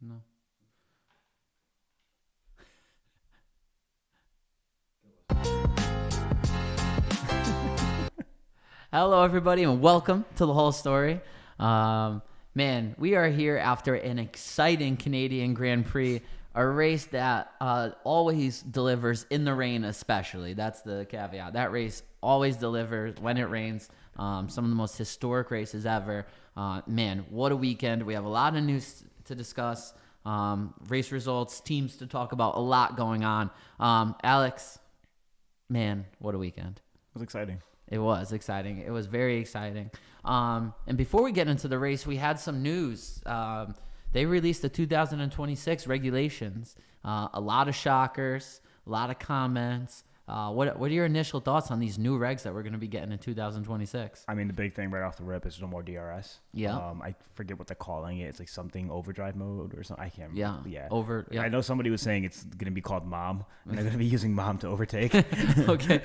No. Hello, everybody, and welcome to the whole story. Man, we are here after an exciting Canadian Grand Prix, a race that always delivers in the rain, especially. That's the caveat. That race always delivers when it rains. Some of the most historic races ever. Man, what a weekend. We have a lot of news to discuss, race results, teams to talk about, a lot going on. Alex, man, what a weekend. It was exciting. It was exciting. It was very exciting. And before we get into the race, we had some news. They released the 2026 regulations. A lot of shockers, a lot of comments. What are your initial thoughts on these new regs that we're going to be getting in 2026? I mean, the big thing right off the rip is no more DRS. Yeah. I forget what they're calling it. It's like something overdrive mode or something. I can't remember. Yeah. I know somebody was saying it's going to be called Mom, and they're going to be using Mom to overtake. Okay.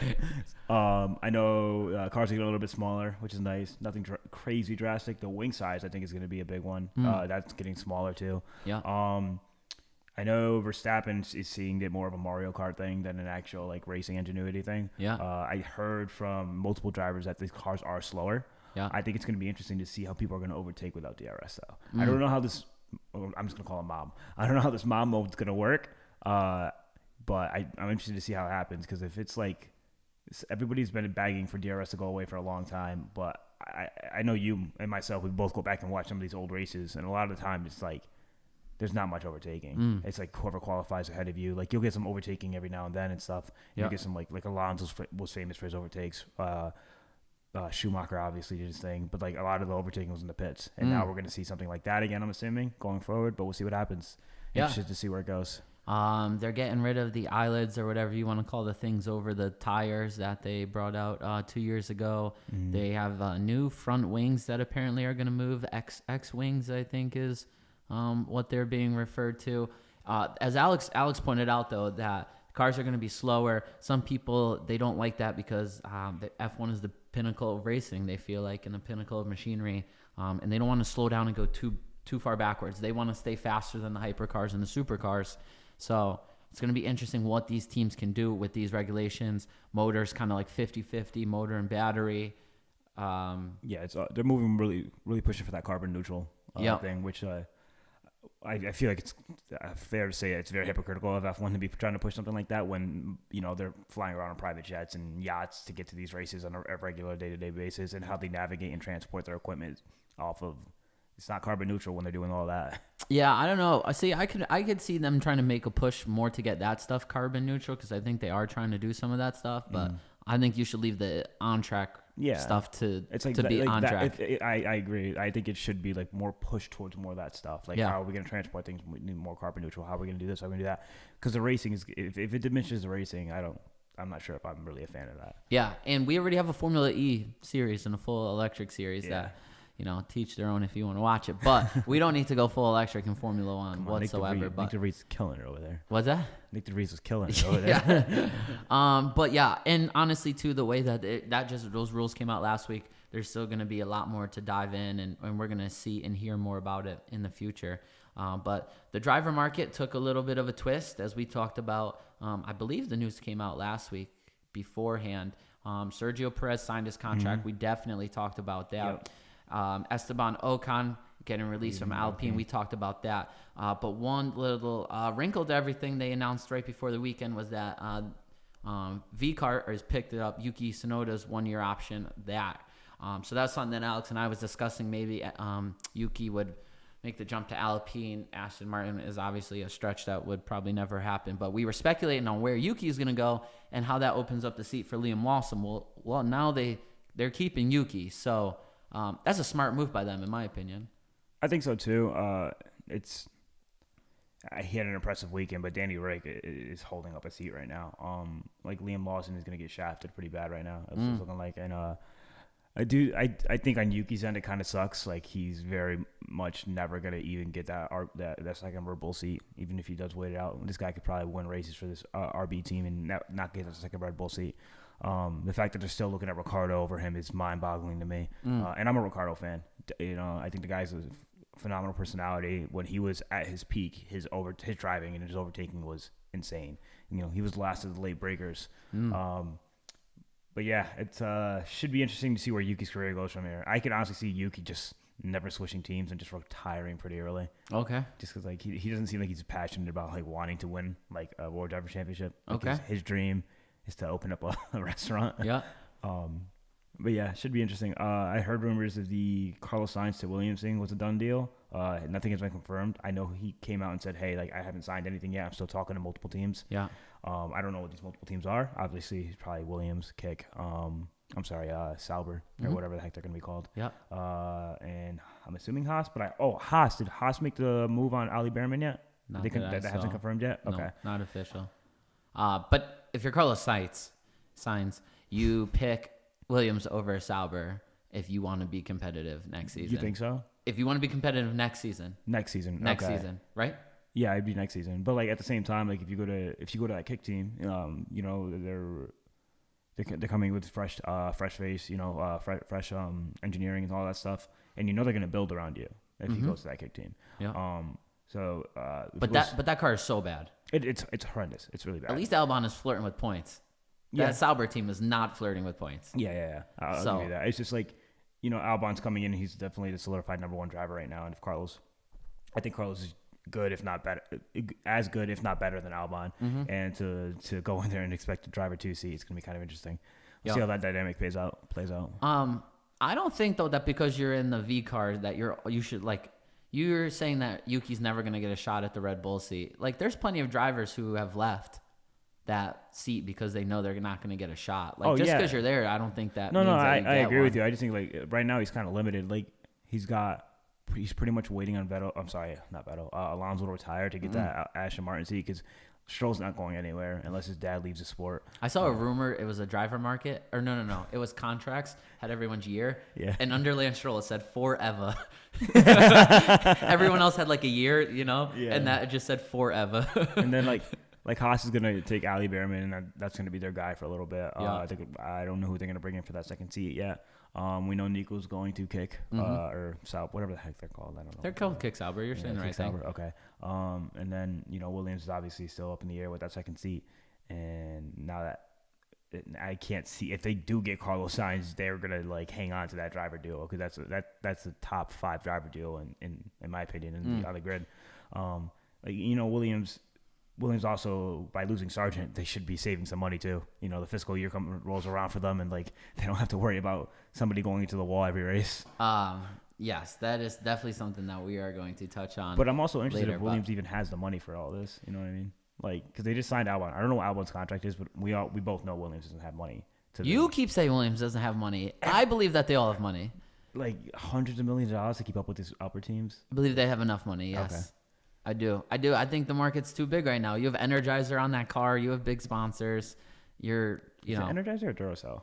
I know cars are getting a little bit smaller, which is nice. Nothing crazy drastic. The wing size, I think, is going to be a big one. That's getting smaller too. Yeah. I know Verstappen is seeing it more of a Mario Kart thing than an actual like racing ingenuity thing. Yeah. I heard from multiple drivers that these cars are slower. Yeah. I think it's going to be interesting to see how people are going to overtake without DRS though. I don't know how this. I'm just going to call it Mom. I don't know how this Mom mode is going to work. But I'm interested to see how it happens, because if it's like everybody's been begging for DRS to go away for a long time, but I know you and myself, we both go back and watch some of these old races, and a lot of the time it's like there's not much overtaking. It's like whoever qualifies ahead of you. Like you'll get some overtaking every now and then and stuff. You'll get some like Alonso was famous for his overtakes. Schumacher obviously did his thing, but like a lot of the overtaking was in the pits. And now we're going to see something like that again, I'm assuming, going forward, but we'll see what happens. Yeah. Interested to see where it goes. They're getting rid of the eyelids or whatever you want to call the things over the tires that they brought out 2 years ago. They have new front wings that apparently are going to move. X wings, I think, is what they're being referred to. As Alex pointed out, though, that cars are going to be slower. Some people, they don't like that because the F1 is the pinnacle of racing, they feel like, and the pinnacle of machinery, and they don't want to slow down and go too far backwards. They want to stay faster than the hypercars and the supercars. So it's going to be interesting what these teams can do with these regulations. Motors kind of like 50-50, motor and battery. They're moving really pushing for that carbon neutral thing, which I feel like it's fair to say it's very hypocritical of F1 to be trying to push something like that when, you know, they're flying around on private jets and yachts to get to these races on a regular day-to-day basis, and how they navigate and transport their equipment off of. It's not carbon neutral when they're doing all that. Yeah, I don't know. I could see them trying to make a push more to get that stuff carbon neutral, because I think they are trying to do some of that stuff. But I think you should leave the on-track stuff to be on track. I agree. I think it should be like more pushed towards more of that stuff. Like, how are we going to transport things? We need more carbon neutral. How are we going to do this? How are we going to do that? Because the racing is, if it diminishes the racing, I'm not sure if I'm really a fan of that. Yeah, and we already have a Formula E series and a full electric series that, you know, teach their own if you want to watch it. But we don't need to go full electric in Formula One whatsoever. Nick DeVries is killing it over there. What's that? Nick DeVries is killing it over there. But yeah, and honestly, too, the way that those rules came out last week, there's still going to be a lot more to dive in, and we're going to see and hear more about it in the future. But the driver market took a little bit of a twist, as we talked about. I believe the news came out last week beforehand. Sergio Perez signed his contract. We definitely talked about that. Yep. Esteban Ocon getting released from Alpine. We talked about that. But one little wrinkle to everything they announced right before the weekend was that VCART has picked up Yuki Tsunoda's 1-year option. So that's something that Alex and I was discussing. Maybe Yuki would make the jump to Alpine. Aston Martin is obviously a stretch that would probably never happen. But we were speculating on where Yuki is going to go and how that opens up the seat for Liam Lawson. Well, now they're keeping Yuki. So that's a smart move by them, in my opinion. I think so too. He had an impressive weekend, but Danny Rick is holding up a seat right now. Like Liam Lawson is going to get shafted pretty bad right now. It's looking like, and I think on Yuki's end it kind of sucks. Like he's very much never going to even get that second Red Bull seat, even if he does wait it out. This guy could probably win races for this RB team and not get a second Red Bull seat. The fact that they're still looking at Ricciardo over him is mind-boggling to me. And I'm a Ricciardo fan. You know, I think the guy's a phenomenal personality. When he was at his peak, his driving and his overtaking was insane. You know, he was last of the late breakers. But yeah, it should be interesting to see where Yuki's career goes from here. I could honestly see Yuki just never switching teams and just retiring pretty early. Okay. Just because like he doesn't seem like he's passionate about like wanting to win like a World Driver Championship. Like Okay. His dream is to open up a restaurant. Yeah. But yeah, it should be interesting. I heard rumors of the Carlos Sainz to Williams thing was a done deal. Nothing has been confirmed. I know he came out and said, hey, like I haven't signed anything yet. I'm still talking to multiple teams. Yeah. I don't know what these multiple teams are. Obviously, he's probably Williams, Kick. Sauber or whatever the heck they're going to be called. Yeah. And I'm assuming Haas, but Haas. Did Haas make the move on Ali Behrman yet? Not That hasn't confirmed yet? No, Okay. not official. But if you're Carlos Sainz, you pick Williams over Sauber if you want to be competitive next season. You think so? If you want to be competitive next season. Next season, right? Yeah, it'd be next season. But like at the same time, like if you go to that Kick team, you know they're coming with fresh face, you know, fresh engineering and all that stuff, and you know they're gonna build around you if he goes to that Kick team. Yeah. But that car is so bad. It's horrendous. It's really bad. At least Albon is flirting with points. Yeah. That Sauber team is not flirting with points. Yeah. I'll give you that. It's just like, you know, Albon's coming in. He's definitely the solidified number one driver right now. And I think Carlos is good, if not better, as good, if not better than Albon. And to go in there and expect to drive a 2 seat, it's gonna be kind of interesting. We'll see how that dynamic plays out. I don't think though that because you're in the V car that you should like. You're saying that Yuki's never gonna get a shot at the Red Bull seat. Like, there's plenty of drivers who have left that seat because they know they're not going to get a shot. Like, just because you're there, I don't think that means that I agree with you. I just think like right now he's kind of limited. Like he's pretty much waiting on Alonso to retire to get that Aston Martin seat because Stroll's not going anywhere unless his dad leaves the sport. I saw a rumor it was a driver market, or no, it was contracts, had everyone's year. Yeah. And under Lance Stroll it said forever. Everyone else had like a year, you know, and that just said forever. And then like Haas is gonna take Ali Behrman, and that's gonna be their guy for a little bit. I don't know who they're gonna bring in for that second seat yet. We know Nico's going to Kick or Sauber, whatever the heck they're called. I don't know. They're called Kick Sauber. You're saying the right thing. Okay. And then you know Williams is obviously still up in the air with that second seat, and now that I can't see if they do get Carlos Sainz, they're gonna like hang on to that driver deal because that's the top 5 driver deal in my opinion on the grid. Like you know Williams also, by losing Sargent, they should be saving some money too. You know, the fiscal year rolls around for them, and like they don't have to worry about somebody going into the wall every race. Yes, that is definitely something that we are going to touch on. But I'm also interested if Williams even has the money for all this. You know what I mean? Like, because they just signed Albon. I don't know what Albon's contract is, but we both know Williams doesn't have money. You keep saying Williams doesn't have money. I believe that they all have money. Like hundreds of millions of dollars to keep up with these upper teams. I believe they have enough money. Yes. Okay. I do. I think the market's too big right now. You have Energizer on that car. You have big sponsors. Is it Energizer or Duracell?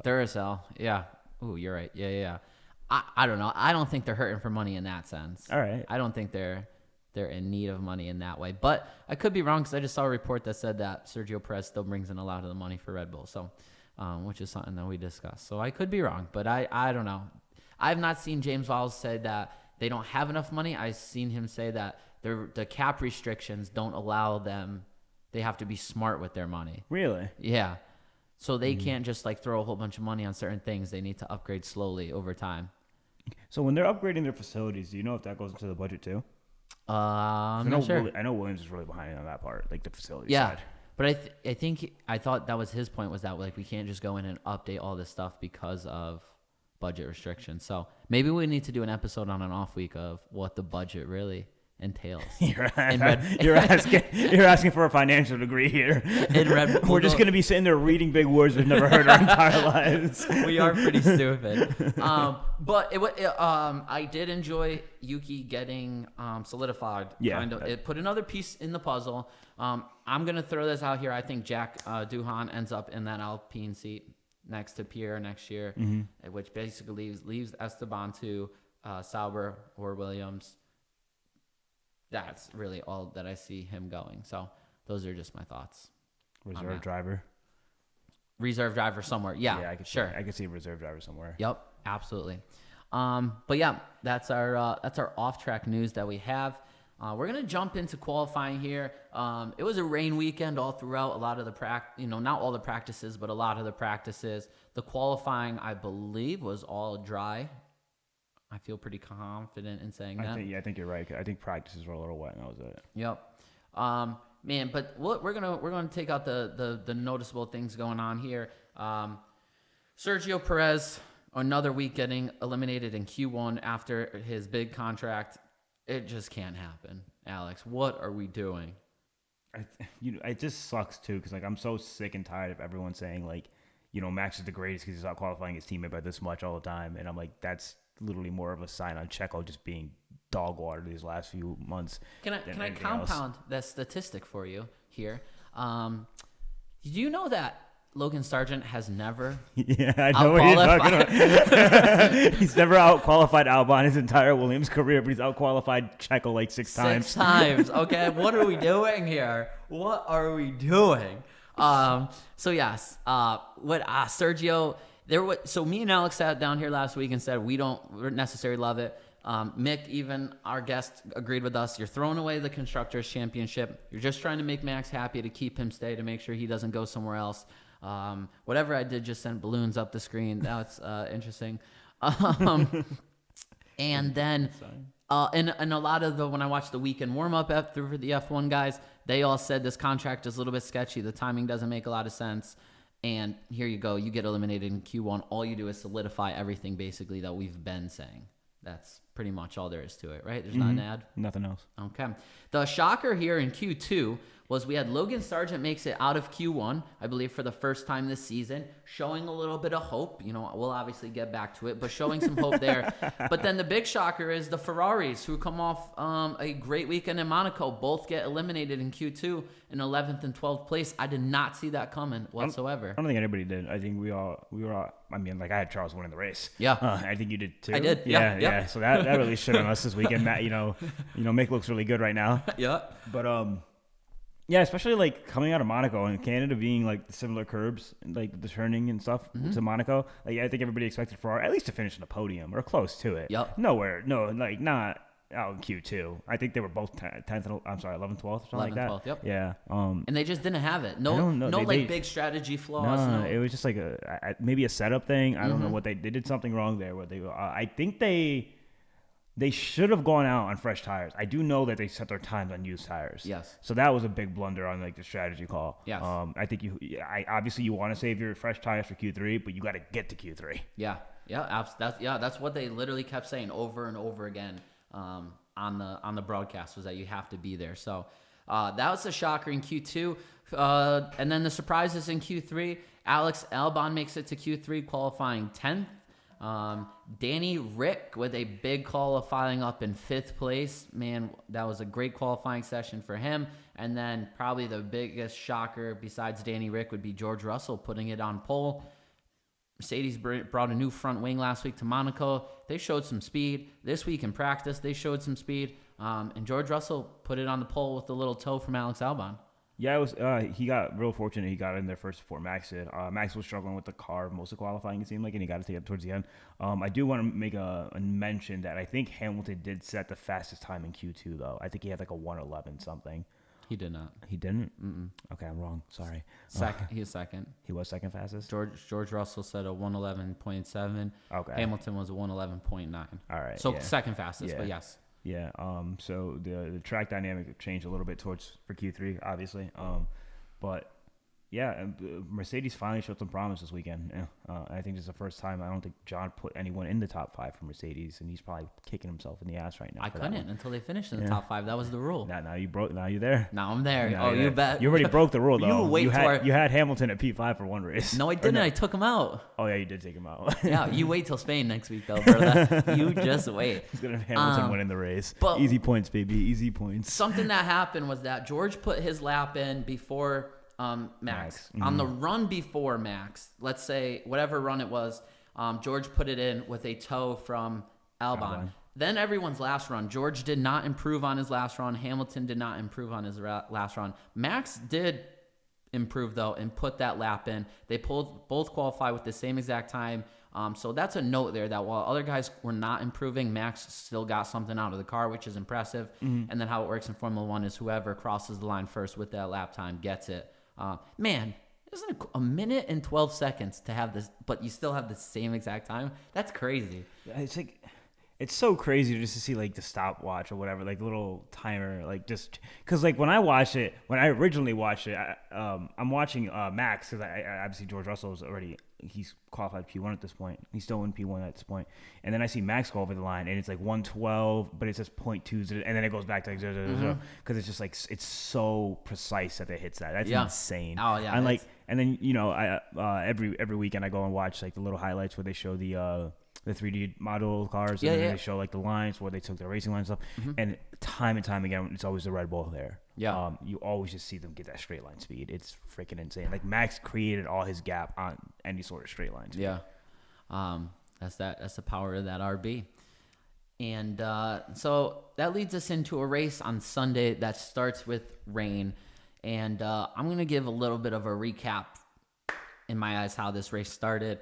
Duracell. Yeah. Ooh, you're right. Yeah. I don't know. I don't think they're hurting for money in that sense. All right. I don't think they're in need of money in that way. But I could be wrong because I just saw a report that said that Sergio Perez still brings in a lot of the money for Red Bull. So, which is something that we discussed. So I could be wrong, but I don't know. I've not seen James Vowles say that they don't have enough money. I've seen him say that the cap restrictions don't allow them. They have to be smart with their money. Really? Yeah. So they can't just like throw a whole bunch of money on certain things. They need to upgrade slowly over time. So when they're upgrading their facilities, do you know if that goes into the budget too? I'm not sure. I know Williams is really behind on that part, like the facility Yeah, side. but I thought that was his point, was that like we can't just go in and update all this stuff because of budget restrictions. So maybe we need to do an episode on an off week of what the budget really entails. You're asking for a financial degree here. We're just going to be sitting there reading big words we've never heard our entire lives. We are pretty stupid. But I did enjoy Yuki getting solidified. Yeah. It put another piece in the puzzle. I'm going to throw this out here. I think Jack Doohan ends up in that Alpine seat next to Pierre next year, which basically leaves Esteban to Sauber or Williams. That's really all that I see him going. So those are just my thoughts. Reserve driver somewhere. Yeah, I could see a reserve driver somewhere. Yep, absolutely. But yeah, that's our off-track news that we have. We're gonna jump into qualifying here. It was a rain weekend all throughout. A lot of the not all the practices, but a lot of the practices. The qualifying, I believe, was all dry. I feel pretty confident in saying that. I think you're right. I think practices were a little wet, and that was it. Yep. Man, but we're gonna take out the noticeable things going on here. Sergio Perez, another week getting eliminated in Q1 after his big contract. It just can't happen. Alex, what are we doing? It just sucks too, because like I'm so sick and tired of everyone saying like, Max is the greatest because he's out qualifying his teammate by this much all the time, and I'm like, that's literally more of a sign on Checo just being dog water these last few months. Can I compound that statistic for you here? Did you know that Logan Sargent has never I know what you're talking about. He's never out-qualified Albon his entire Williams career, but he's out-qualified Checo like six times. 6 times, okay? What are we doing here? What are we doing? So yes, Sergio... So me and Alex sat down here last week and said we don't necessarily love it. Mick, even our guest, agreed with us. You're throwing away the Constructors' Championship. You're just trying to make Max happy to keep him stay, to make sure he doesn't go somewhere else. Whatever I did just sent balloons up the screen. That's interesting. And then and a lot of when I watched the weekend warm-up for the F1 guys, they all said this contract is a little bit sketchy. The timing doesn't make a lot of sense. And here you go. You get eliminated in Q1. All you do is solidify everything basically that we've been saying. That's pretty much all there is to it, right? There's not an ad? Nothing else. Okay. The shocker here in Q2 was we had Logan Sargent makes it out of Q1, I believe, for the first time this season, showing a little bit of hope. We'll obviously get back to it, but showing some hope there. But then the big shocker is the Ferraris, who come off a great weekend in Monaco, both get eliminated in Q2 in 11th and 12th place. I did not see that coming whatsoever. I don't think anybody did. I think we were all, I mean, like I had Charles winning the race. Yeah. I think you did too. I did. Yeah. So that really shit on us this weekend. Matt, Mick looks really good right now. Yeah. But, yeah, especially like coming out of Monaco and Canada being like similar curbs, like the turning and stuff to Monaco. Like I think everybody expected Ferrari at least to finish in the podium or close to it. Yep. Like not out in Q2. I think they were both 11th, 12th or something like that. 12th, yep. Yeah. And they just didn't have it. No, big strategy flaws. No, it was just like maybe a setup thing. I don't know what they did something wrong there. I think they should have gone out on fresh tires. I do know that they set their times on used tires. Yes. So that was a big blunder on like the strategy call. Yes. I think obviously you want to save your fresh tires for Q3, but you got to get to Q3. Yeah. Yeah. That's what they literally kept saying over and over again on the broadcast, was that you have to be there. So that was a shocker in Q2. And then the surprises in Q3. Alex Albon makes it to Q3, qualifying 10th. Danny Rick with a big qualifying up in 5th place. Man, that was a great qualifying session for him. And then probably the biggest shocker besides Danny Rick would be George Russell putting it on pole. Mercedes brought a new front wing last week to Monaco. They showed some speed. This week in practice, they showed some speed. And George Russell put it on the pole with a little toe from Alex Albon. Yeah, it was. He got real fortunate. He got in there first before Max did. Max was struggling with the car most of qualifying, it seemed like, and he got to take it towards the end. I do want to make a mention that I think Hamilton did set the fastest time in Q2, though. I think he had like a 1:11 something. He did not. He didn't? Mm-mm. Okay, I'm wrong. Sorry. He was second. He was second fastest? George Russell said a 1:11.7. Okay. Hamilton was a 1:11.9. All right. So second fastest, but yes. Yeah. So the track dynamic changed a little bit for Q3, obviously. But yeah, Mercedes finally showed some promise this weekend. I think this is the first time I don't think John put anyone in the top 5 for Mercedes, and he's probably kicking himself in the ass right now. I couldn't until they finished in the top 5. That was the rule. Now you're there. Now I'm there. You bet. You already broke the rule though. You had Hamilton at P5 for one race. No, I didn't. No? I took him out. Oh yeah, you did take him out. Yeah, you wait till Spain next week though, brother. You just wait. He's gonna have Hamilton winning the race. Easy points, baby. Easy points. Something that happened was that George put his lap in before Max. Mm-hmm. On the run before Max, let's say whatever run it was, George put it in with a toe from Albon. Then everyone's last run. George did not improve on his last run. Hamilton did not improve on his last run. Max did improve though and put that lap in. They both qualify with the same exact time. So that's a note there that while other guys were not improving, Max still got something out of the car, which is impressive. And then how it works in Formula One is whoever crosses the line first with that lap time gets it. Man, isn't it a minute and 12 seconds to have this, but you still have the same exact time? That's crazy. It's like, it's so crazy just to see like the stopwatch or whatever, like the little timer, like just because like when I originally watched it, I'm watching Max because I obviously George Russell is he's qualified P1 at this point. He's still in P1 at this point, and then I see Max go over the line and it's like 112, but it says 0.2, and then it goes back to like because it's just like it's so precise that it hits that. That's insane. Oh yeah, and like and then I every weekend I go and watch like the little highlights where they show the 3D model cars, and then they show like the lines where they took their racing lines up, and time again, it's always the Red Bull there. Yeah, you always just see them get that straight line speed. It's freaking insane. Like Max created all his gap on any sort of straight line speed. Yeah, that's the power of that RB. And so that leads us into a race on Sunday that starts with rain, and I'm gonna give a little bit of a recap in my eyes how this race started.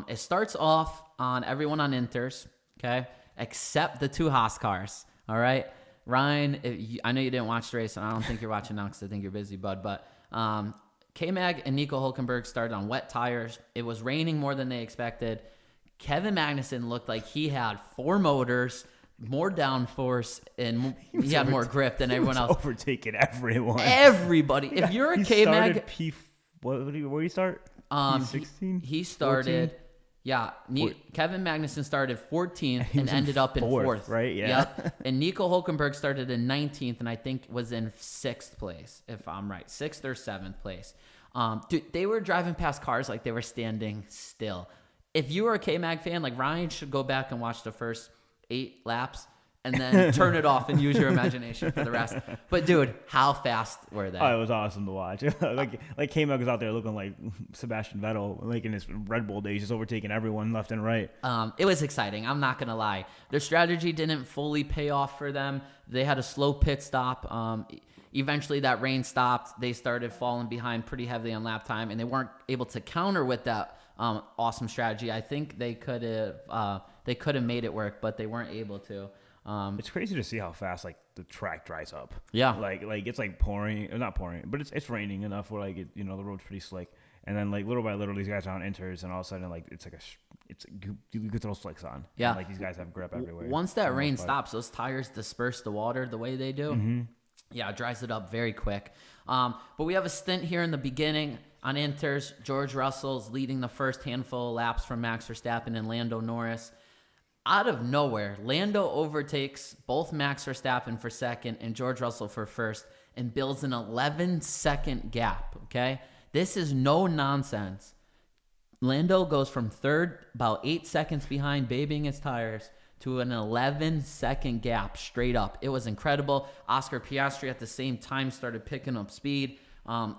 It starts off on everyone on inters, okay, except the two Haas cars, all right? Ryan, I know you didn't watch the race, and I don't think you're watching now because I think you're busy, bud, but K-Mag and Nico Hülkenberg started on wet tires. It was raining more than they expected. Kevin Magnussen looked like he had 4 motors, more downforce, and he had more grip than everyone else. Overtaking everyone. Everybody. If you're a K-Mag... Where did he start? P16? He started... 14? Yeah, Kevin Magnussen started 14th and ended up in 4th. Right, yeah. Yep. And Nico Hülkenberg started in 19th and I think was in 6th place, if I'm right. 6th or 7th place. Dude, they were driving past cars like they were standing still. If you were a K-Mag fan, like Ryan should go back and watch the first 8 laps and then turn it off and use your imagination for the rest. But dude, how fast were they? Oh, it was awesome to watch. like K-Mag was out there looking like Sebastian Vettel, like in his Red Bull days, just overtaking everyone left and right. It was exciting. I'm not gonna lie. Their strategy didn't fully pay off for them. They had a slow pit stop. Eventually, that rain stopped. They started falling behind pretty heavily on lap time, and they weren't able to counter with that awesome strategy. I think they could have made it work, but they weren't able to. It's crazy to see how fast like the track dries up. Yeah, like it's like pouring, or not pouring, but it's raining enough where like the road's pretty slick, and then like little by little these guys are on inters, and all of a sudden like you get those slicks on. Yeah, and, like these guys have grip everywhere. Once that rain stops, those tires disperse the water the way they do. Mm-hmm. Yeah, it dries it up very quick. But we have a stint here in the beginning on inters. George Russell's leading the first handful of laps from Max Verstappen and Lando Norris. Out of nowhere, Lando overtakes both Max Verstappen for second and George Russell for first and builds an 11-second gap, okay? This is no nonsense. Lando goes from third, about 8 seconds behind, babying his tires, to an 11-second gap straight up. It was incredible. Oscar Piastri at the same time started picking up speed.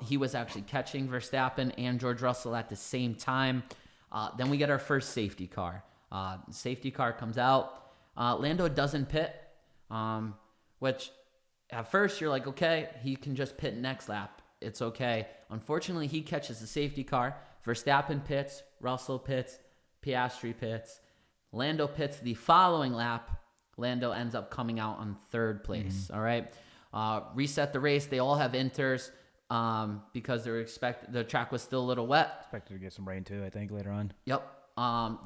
He was actually catching Verstappen and George Russell at the same time. Then we get our first safety car. Safety car comes out. Lando doesn't pit, which at first you're like, okay, he can just pit next lap. It's okay. Unfortunately, he catches the safety car. Verstappen pits, Russell pits, Piastri pits. Lando pits the following lap. Lando ends up coming out on third place. All right. Reset the race. They all have inters because the track was still a little wet. Expected to get some rain too, I think, later on. Yep.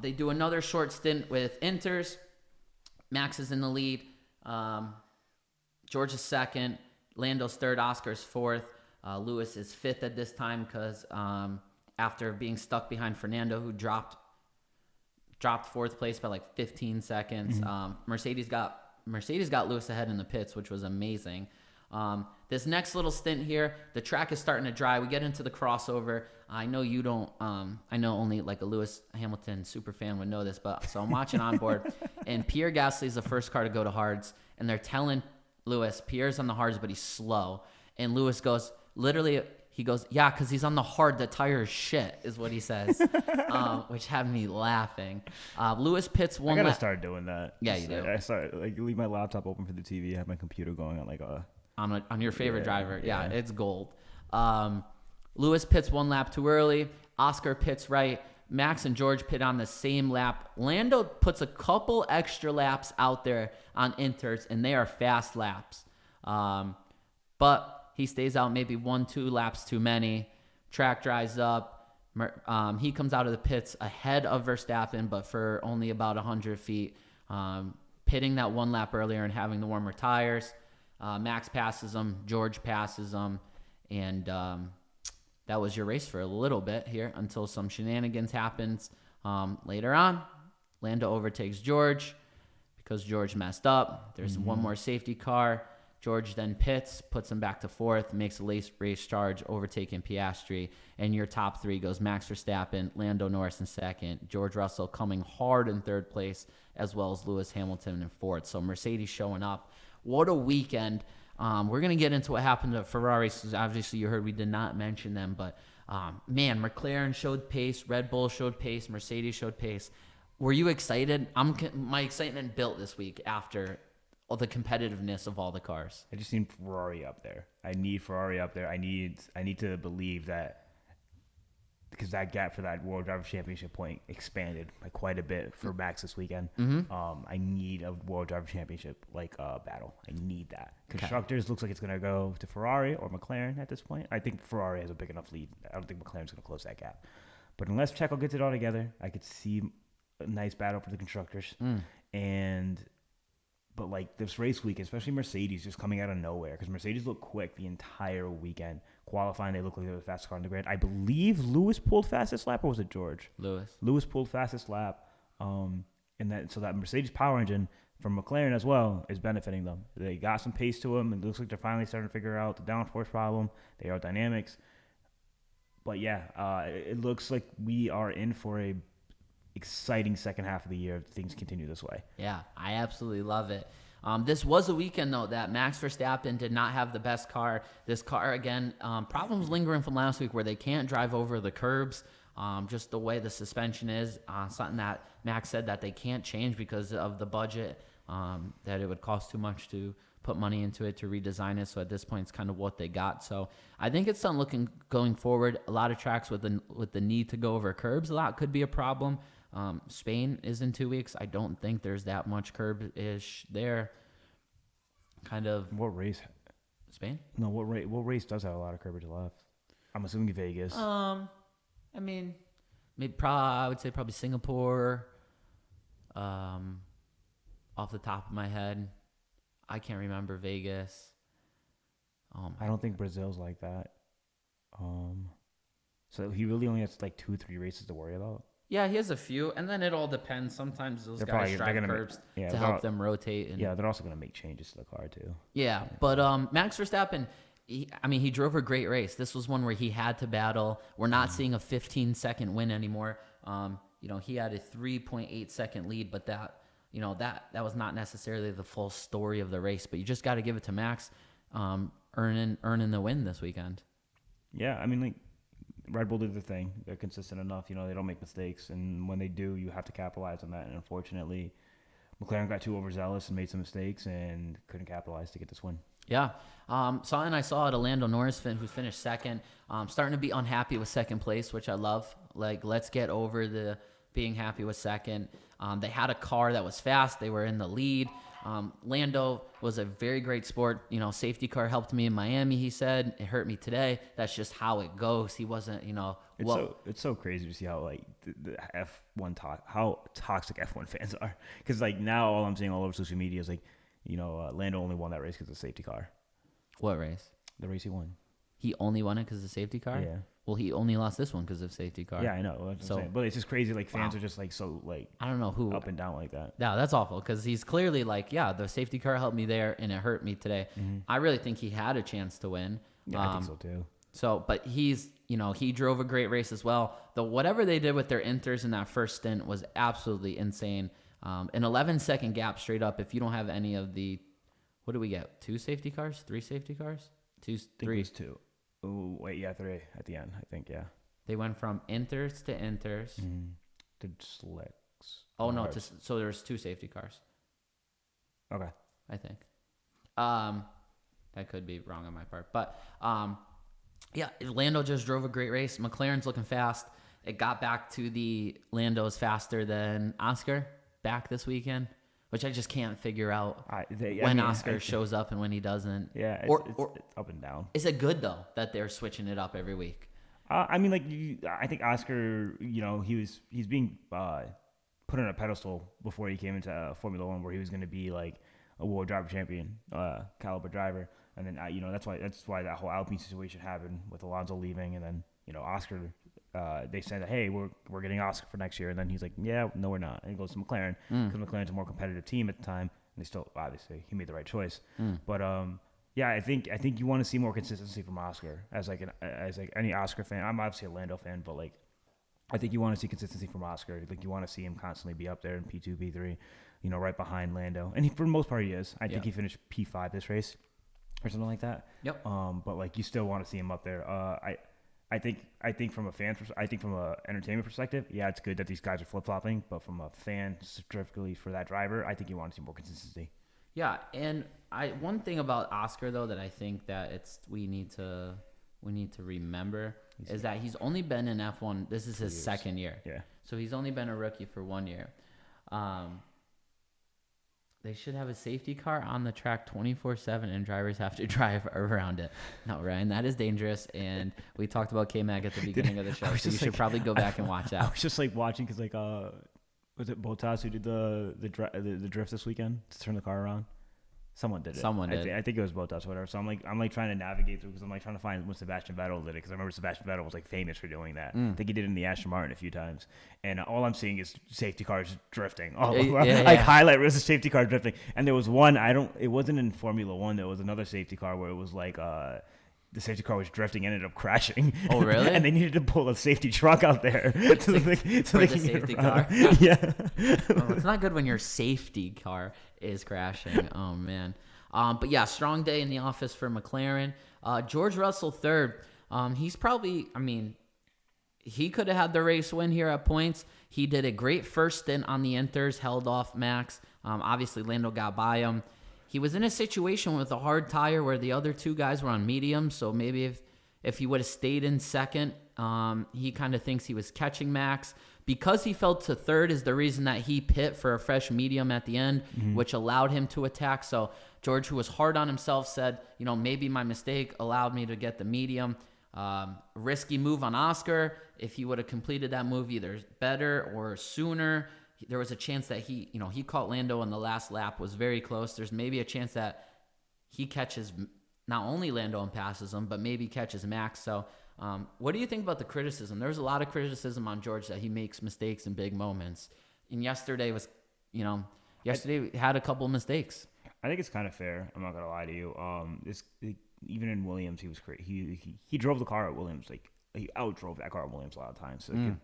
They do another short stint with inters. Max is in the lead. George is second. Lando's third. Oscar's fourth. Lewis is fifth at this time because after being stuck behind Fernando, who dropped fourth place by like 15 seconds. Mercedes got Lewis ahead in the pits, which was amazing. This next little stint here, the track is starting to dry. We get into the crossover. I know you don't. I know only like a Lewis Hamilton super fan would know this, but so I'm watching on board, and Pierre Gasly is the first car to go to hards, and they're telling Lewis Pierre's on the hards, but he's slow, and Lewis goes literally. He goes, yeah, because he's on the hard. The tire is shit, is what he says, which had me laughing. Lewis pits one. I gotta start doing that. Yeah, you do. I start leave my laptop open for the TV. I have my computer going on like a. On your favorite driver. Yeah, it's gold. Lewis pits 1 lap too early. Oscar pits right. Max and George pit on the same lap. Lando puts a couple extra laps out there on inters, and they are fast laps. But he stays out maybe 1-2 laps too many. Track dries up. He comes out of the pits ahead of Verstappen, but for only about 100 feet. Pitting that 1 lap earlier and having the warmer tires. Max passes him. George passes him. And that was your race for a little bit here until some shenanigans happens. Later on, Lando overtakes George because George messed up. There's one more safety car. George then pits, puts him back to 4th, makes a race charge, overtaking Piastri. And your top 3 goes Max Verstappen, Lando Norris in 2nd, George Russell coming hard in 3rd place, as well as Lewis Hamilton in 4th. So Mercedes showing up. What a weekend. We're going to get into what happened to Ferrari. Obviously, you heard we did not mention them. But, man, McLaren showed pace. Red Bull showed pace. Mercedes showed pace. Were you excited? My excitement built this week after all the competitiveness of all the cars. I just need Ferrari up there. I need Ferrari up there. I need to believe that, because that gap for that World Driver Championship point expanded by quite a bit for Max this weekend. I need a World Driver Championship battle. I need that. Constructors looks like it's going to go to Ferrari or McLaren at this point. I think Ferrari has a big enough lead. I don't think McLaren's going to close that gap. But unless Checo gets it all together, I could see a nice battle for the constructors. But this race week, especially Mercedes, just coming out of nowhere, because Mercedes looked quick the entire weekend. Qualifying, they looked like they were the fastest car in the grid. I believe Lewis pulled fastest lap, or was it George? Lewis pulled fastest lap. So that Mercedes power engine from McLaren as well is benefiting them. They got some pace to them. It looks like they're finally starting to figure out the downforce problem, the aerodynamics. But yeah, it looks like we are in for a exciting second half of the year if things continue this way. Yeah, I absolutely love it. This was a weekend, though, that Max Verstappen did not have the best car. This car, again, problems lingering from last week where they can't drive over the curbs, just the way the suspension is. Something that Max said that they can't change because of the budget, that it would cost too much to put money into it to redesign it. So at this point, it's kind of what they got. So I think it's something going forward. A lot of tracks with the need to go over curbs, a lot could be a problem. Spain is in 2 weeks. I don't think there's that much curb-ish there. Kind of. What race? Spain? No, what race does have a lot of curbage left? I'm assuming Vegas. I mean, I would say probably Singapore. Off the top of my head, I can't remember Vegas. I don't think Brazil's like that. So he really only has 2-3 races to worry about. Yeah, he has a few, and then it all depends. Sometimes those guys drive curbs to help them rotate. Yeah, they're also going to make changes to the car, too. Yeah, but Max Verstappen, he drove a great race. This was one where he had to battle. We're not seeing a 15-second win anymore. He had a 3.8-second lead, but that was not necessarily the full story of the race. But you just got to give it to Max, earning the win this weekend. Yeah, I mean, Red Bull did the thing. They're consistent enough. They don't make mistakes. And when they do, you have to capitalize on that. And unfortunately, McLaren got too overzealous and made some mistakes and couldn't capitalize to get this win. Yeah. Something I saw at Lando Norris, who's finished 2nd, starting to be unhappy with 2nd place, which I love. Let's get over the being happy with 2nd. They had a car that was fast. They were in the lead. Lando was a very great sport. Safety car helped me in Miami, he said. It hurt me today. That's just how it goes. He wasn't, It's so crazy to see how, the F1 how toxic F1 fans are. Because, now all I'm seeing all over social media is, Lando only won that race because of the safety car. What race? The race he won. He only won it because of the safety car? Yeah. Well, he only lost this one because of safety car. Yeah, I know. That's what I'm saying. But it's just crazy. Fans are just I don't know who up and down like that. Yeah, that's awful because he's clearly the safety car helped me there and it hurt me today. Mm-hmm. I really think he had a chance to win. Yeah, I think so too. So, but he's, he drove a great race as well. Whatever they did with their inters in that first stint was absolutely insane. An 11-second gap straight up. If you don't have any of the, what do we get? 2 safety cars? 3 safety cars? 2, 3. 2. Oh, wait, yeah, 3 at the end, I think, yeah. They went from inters to inters. Mm-hmm. To slicks. Oh, no, so there's 2 safety cars. Okay. I think. That could be wrong on my part. But Yeah, Lando just drove a great race. McLaren's looking fast. It got back to the Lando's faster than Oscar back this weekend, which I just can't figure out when Oscar shows up and when he doesn't. Yeah, it's up and down. Is it good, though, that they're switching it up every week? I mean, like, I think Oscar, he's being put on a pedestal before he came into Formula One, where he was going to be like a world driver champion caliber driver, and then that's why that whole Alpine situation happened with Alonso leaving, and then Oscar. They said, hey, we're getting Oscar for next year, and then he's like, yeah, no, we're not. And he goes to McLaren because McLaren's a more competitive team at the time, and they still obviously he made the right choice. But yeah, I think you want to see more consistency from Oscar as any Oscar fan. I'm obviously a Lando fan, but like I think you want to see consistency from Oscar. Like you want to see him constantly be up there in P2, P3, right behind Lando, and for the most part he is. I think he finished P5 this race or something like that. Yep. But like you still want to see him up there. I think from a entertainment perspective, yeah, it's good that these guys are flip-flopping, but from a fan, specifically for that driver, I think you want to see more consistency. Yeah, and one thing about Oscar though that I think that we need to remember is that he's only been in F1. This is his second year. Yeah. So he's only been a rookie for 1 year. They should have a safety car on the track 24/7, and drivers have to drive around it. No, Ryan, that is dangerous. And we talked about K-Mag at the beginning of the show, so you should probably go back and watch that. I was just like watching because was it Bottas who did the drift this weekend to turn the car around? Someone did it. I think it was Bottas or whatever. So I'm like trying to navigate through because I'm like trying to find when Sebastian Vettel did it, because I remember Sebastian Vettel was like famous for doing that. I think he did it in the Aston Martin a few times, and all I'm seeing is safety cars drifting. Highlight was a safety car drifting, and there was one it wasn't in Formula One. There was another safety car where it was like the safety car was drifting, ended up crashing. Oh, really? And they needed to pull a safety truck out there so the safety car. Yeah. Well, it's not good when your safety car is crashing. Oh man. But yeah, strong day in the office for McLaren. George Russell third. He's probably, he could have had the race win here at points. He did a great first stint on the Inters, held off Max. Obviously Lando got by him. He was in a situation with a hard tire where the other two guys were on medium, so maybe if he would have stayed in second, he kind of thinks he was catching Max. Because he fell to third is the reason that he pit for a fresh medium at the end, which allowed him to attack. So George, who was hard on himself, said, maybe my mistake allowed me to get the medium. Risky move on Oscar. If he would have completed that move either better or sooner, there was a chance that he caught Lando in the last lap, was very close. There's maybe a chance that he catches not only Lando and passes him, but maybe catches Max. So what do you think about the criticism? There's a lot of criticism on George that he makes mistakes in big moments. And yesterday had a couple mistakes. I think it's kind of fair. I'm not going to lie to you. Even in Williams, he was he drove the car at Williams. Like he outdrove that car at Williams a lot of times. So I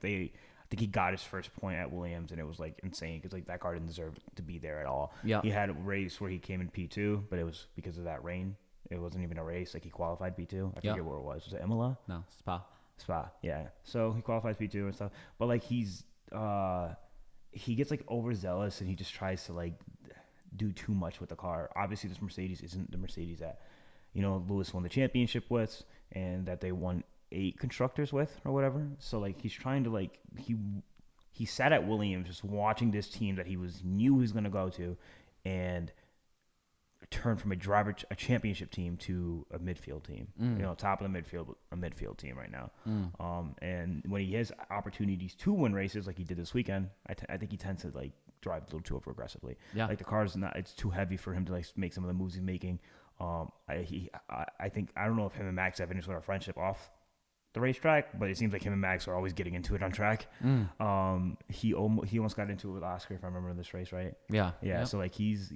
think he got his first point at Williams, and it was like insane because like that car didn't deserve to be there at all. Yeah. He had a race where he came in P2, but it was because of that rain. It wasn't even a race. Like he qualified P2. I forget where it was. Was it Imola? No, Spa. Yeah. So he qualifies P2 and stuff. But like he gets like overzealous, and he just tries to like do too much with the car. Obviously, this Mercedes isn't the Mercedes that Lewis won the championship with, and that they won 8 constructors with or whatever. So like he's trying to like he sat at Williams just watching this team that he knew he was going to go to, and turn from a championship team to a midfield team. Top of the midfield, a midfield team right now. And when he has opportunities to win races like he did this weekend, I think he tends to like drive a little too over aggressively. Yeah. Like the car's it's too heavy for him to like make some of the moves he's making. I think I don't know if him and Max have any sort of friendship off the racetrack, but it seems like him and Max are always getting into it on track. He almost got into it with Oscar, if I remember this race right. Yeah. Yep. So like he's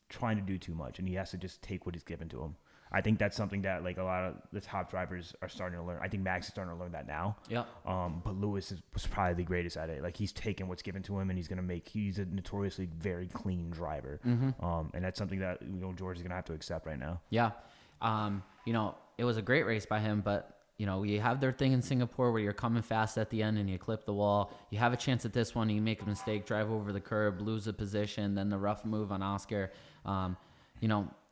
trying to do too much, and he has to just take what is given to him. I think that's something that like a lot of the top drivers are starting to learn. I think Max is starting to learn that now. Yeah. But Lewis was probably the greatest at it. Like he's taking what's given to him, and he's a notoriously very clean driver. And that's something that George is gonna have to accept right now. Yeah. It was a great race by him, but you have their thing in Singapore where you're coming fast at the end and you clip the wall. You have a chance at this one. You make a mistake, drive over the curb, lose a position, then the rough move on Oscar.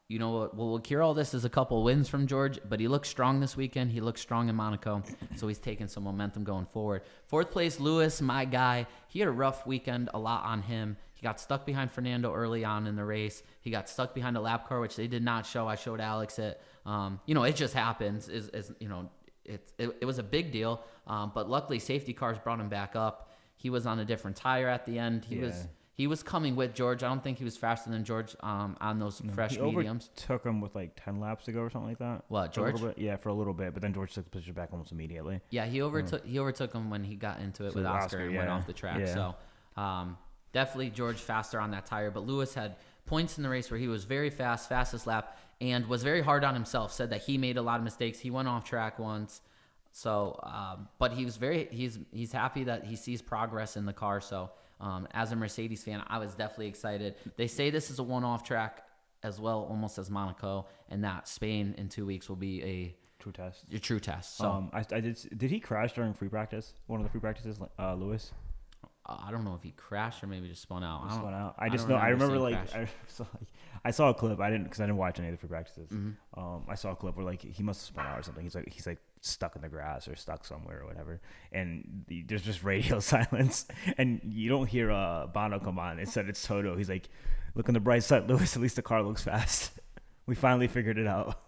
you know what will cure all this is a couple wins from George, but he looked strong this weekend. He looked strong in Monaco, so he's taking some momentum going forward. Fourth place, Lewis, my guy. He had a rough weekend, a lot on him. He got stuck behind Fernando early on in the race. He got stuck behind a lap car, which they did not show. I showed Alex it. It just happens. It was a big deal, but luckily safety cars brought him back up. He was on a different tire at the end. He was coming with George. I don't think he was faster than George on those fresh mediums. Took him with like 10 laps to go or something like that. What, George? For a little bit, but then George took the position back almost immediately. Yeah, he overtook him when he got into it with Oscar and went off the track. Yeah. So definitely George faster on that tire. But Lewis had points in the race where he was very fast, fastest lap, and was very hard on himself. Said that he made a lot of mistakes. He went off track once. So, but he's happy that he sees progress in the car. So. As a Mercedes fan, I was definitely excited. They say this is a one-off track as well, almost as Monaco, and that Spain in 2 weeks will be a true test. So, did he crash during free practice? One of the free practices, Lewis? I don't know if he crashed or maybe just spun out. I remember I saw a clip. I didn't watch any of the free practices. I saw a clip where like he must have spun out or something. He's like stuck in the grass or stuck somewhere or whatever, and there's just radio silence, and you don't hear Bono come on. Instead, it's Toto. He's like, "Look on the bright side, Lewis. At least the car looks fast. We finally figured it out."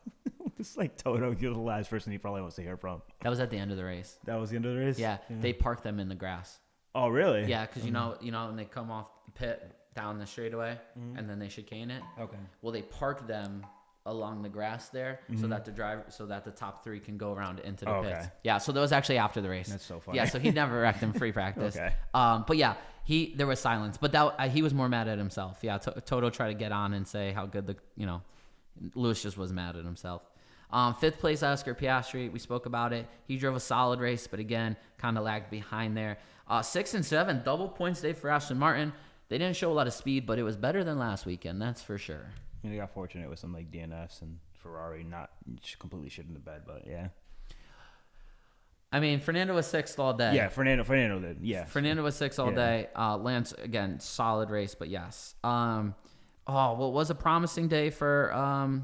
Just like Toto, you're the last person he probably wants to hear from. That was at the end of the race. That was the end of the race. Yeah. They parked them in the grass. Oh, really? Yeah, because you know, when they come off the pit down the straightaway, and then they chicane it. Okay. Well, they park them along the grass there, so that the top three can go around into the pits. Yeah, so that was actually after the race. That's so funny. Yeah, so he never wrecked in free practice. Okay. But yeah, there was silence, but he was more mad at himself. Yeah, Toto tried to get on and say how good Lewis just was mad at himself. Fifth place, Oscar Piastri. We spoke about it. He drove a solid race, but again, kind of lagged behind there. 6 and 7, double points day for Aston Martin. They didn't show a lot of speed, but it was better than last weekend. That's for sure. They got fortunate with some like DNFs and Ferrari not completely shit in the bed, but yeah. I mean, Fernando was sixth all day. Yeah, Fernando did. Yeah, Fernando was sixth all day. Lance again, solid race, but yes. What was a promising day for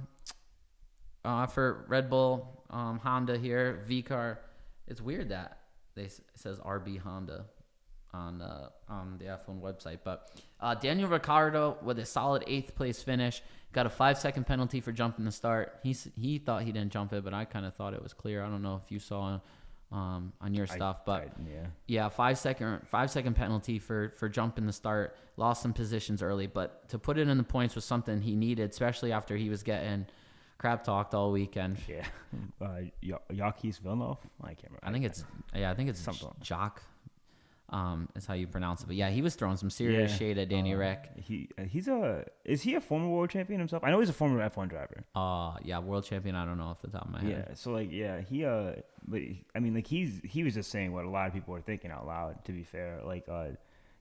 Red Bull, Honda here, V-Car. It's weird that it says RB Honda on the F1 website, but Daniel Ricciardo with a solid 8th place finish, got a 5-second penalty for jumping the start. He thought he didn't jump it, but I kind of thought it was clear. I don't know if you saw on your stuff, but 5-second penalty for jumping the start. Lost some positions early, but to put it in the points was something he needed, especially after he was getting crap talked all weekend. Yeah, Joachim Villeneuve. I can't remember. I think it's something. Jock. Is how you pronounce it. But yeah, he was throwing some serious shade at Danny Rick. Is he a former world champion himself? I know he's a former F1 driver. Yeah, world champion. I don't know off the top of my head. Yeah, so he was just saying what a lot of people were thinking out loud. To be fair,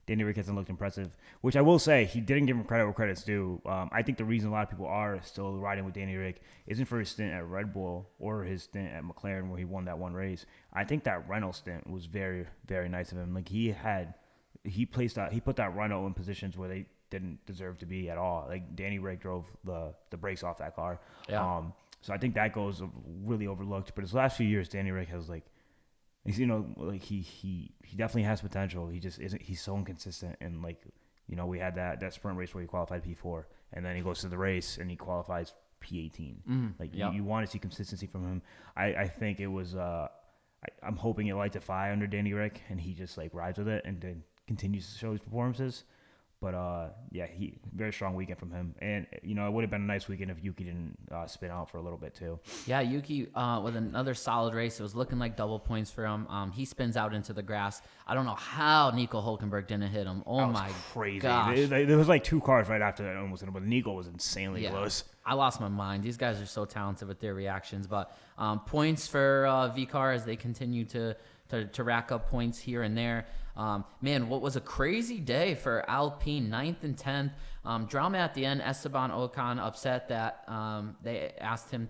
Danny Rick hasn't looked impressive, which I will say he didn't give him credit where credit's due. I think the reason a lot of people are still riding with Danny Rick isn't for his stint at Red Bull or his stint at McLaren where he won that one race. I think that Renault stint was very, very nice of him. Like he put that Renault in positions where they didn't deserve to be at all. Like Danny Rick drove the brakes off that car. Yeah. So I think that goes really overlooked. But his last few years, Danny Rick has he definitely has potential. He just isn't. He's so inconsistent, and we had that sprint race where he qualified P4, and then he goes to the race and he qualifies P18. You want to see consistency from him. I think it was. I'm hoping it lights a fire under Danny Rick, and he just rides with it and then continues to show his performances. But he very strong weekend from him, and it would have been a nice weekend if Yuki didn't spin out for a little bit too. Yeah, Yuki with another solid race. It was looking like double points for him. He spins out into the grass. I don't know how Nico Hülkenberg didn't hit him. Oh my crazy! Gosh. There was 2 cars right after that almost, but Nico was insanely close. I lost my mind. These guys are so talented with their reactions. But points for V-Car as they continue to rack up points here and there. What was a crazy day for Alpine, 9th and 10th. Drama at the end. Esteban Ocon upset that they asked him